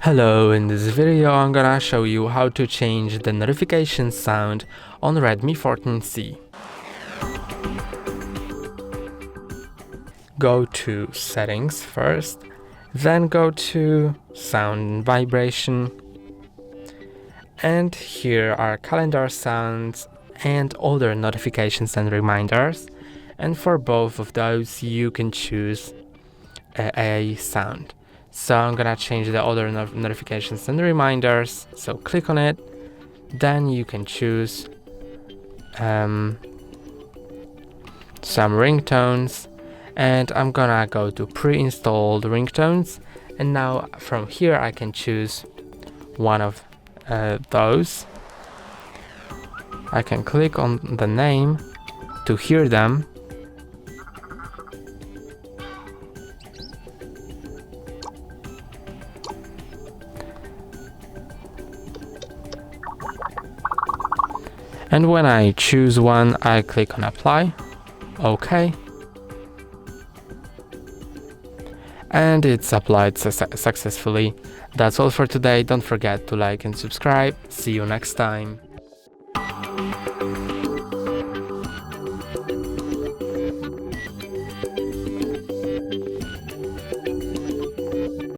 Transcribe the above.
Hello, in this video I'm gonna show you how to change the notification sound on Redmi 14C. Go to settings first, then go to sound and vibration, and here are calendar sounds and other notifications and reminders, and for both of those you can choose a sound. So I'm gonna change the other notifications and reminders, so click on it, then you can choose some ringtones, and I'm gonna go to pre-installed ringtones, and now from here I can choose one of those. I can click on the name to hear them. And when I choose one, I click on apply, OK, and it's applied successfully. That's all for today. Don't forget to like and subscribe. See you next time.